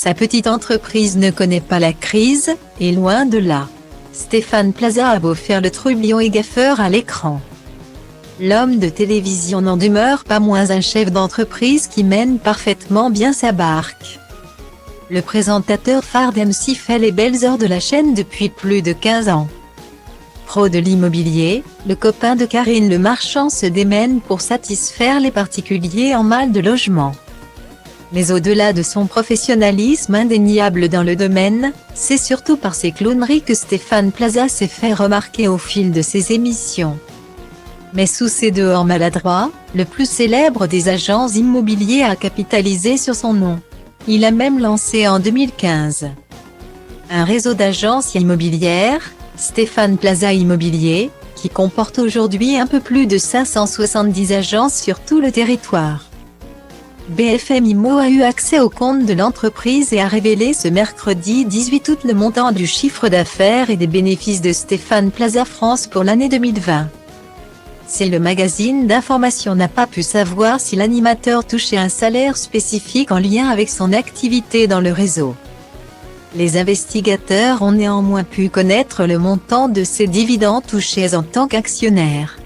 Sa petite entreprise ne connaît pas la crise, et loin de là. Stéphane Plaza a beau faire le trublion et gaffeur à l'écran. L'homme de télévision n'en demeure pas moins un chef d'entreprise qui mène parfaitement bien sa barque. Le présentateur phare d'M6 fait les belles heures de la chaîne depuis plus de 15 ans. Pro de l'immobilier, le copain de Karine Le Marchand se démène pour satisfaire les particuliers en mal de logement. Mais au-delà de son professionnalisme indéniable dans le domaine, c'est surtout par ses clowneries que Stéphane Plaza s'est fait remarquer au fil de ses émissions. Mais sous ses dehors maladroits, le plus célèbre des agents immobiliers a capitalisé sur son nom. Il a même lancé en 2015 un réseau d'agences immobilières, Stéphane Plaza Immobilier, qui comporte aujourd'hui un peu plus de 570 agences sur tout le territoire. BFM Immo a eu accès au compte de l'entreprise et a révélé ce mercredi 18 août le montant du chiffre d'affaires et des bénéfices de Stéphane Plaza France pour l'année 2020. Si le magazine d'information n'a pas pu savoir si l'animateur touchait un salaire spécifique en lien avec son activité dans le réseau. Les investigateurs ont néanmoins pu connaître le montant de ses dividendes touchés en tant qu'actionnaire.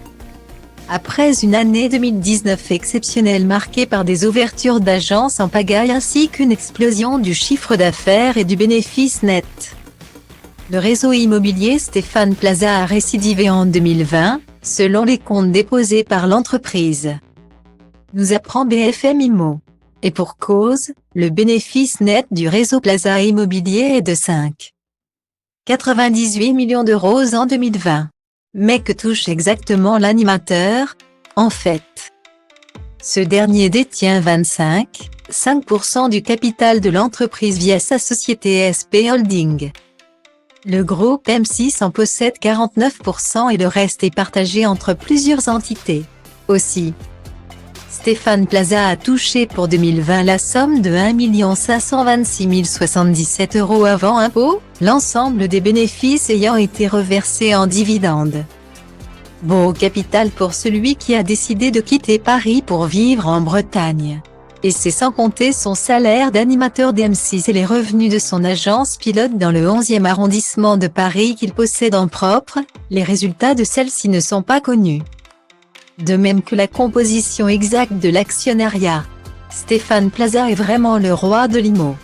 Après une année 2019 exceptionnelle marquée par des ouvertures d'agences en pagaille ainsi qu'une explosion du chiffre d'affaires et du bénéfice net. Le réseau immobilier Stéphane Plaza a récidivé en 2020, selon les comptes déposés par l'entreprise. Nous apprend BFM Immo. Et pour cause, le bénéfice net du réseau Plaza Immobilier est de 5,98 millions d'euros en 2020. Mais que touche exactement l'animateur, en fait? Ce dernier détient 25,5% du capital de l'entreprise via sa société SP Holding. Le groupe M6 en possède 49% et le reste est partagé entre plusieurs entités. Aussi, Stéphane Plaza a touché pour 2020 la somme de 1 526 077 € avant impôt, l'ensemble des bénéfices ayant été reversés en dividendes. Beau capital pour celui qui a décidé de quitter Paris pour vivre en Bretagne. Et c'est sans compter son salaire d'animateur d'M6 et les revenus de son agence pilote dans le 11e arrondissement de Paris qu'il possède en propre, les résultats de celle-ci ne sont pas connus. De même que la composition exacte de l'actionnariat. Stéphane Plaza est vraiment le roi de l'IMO.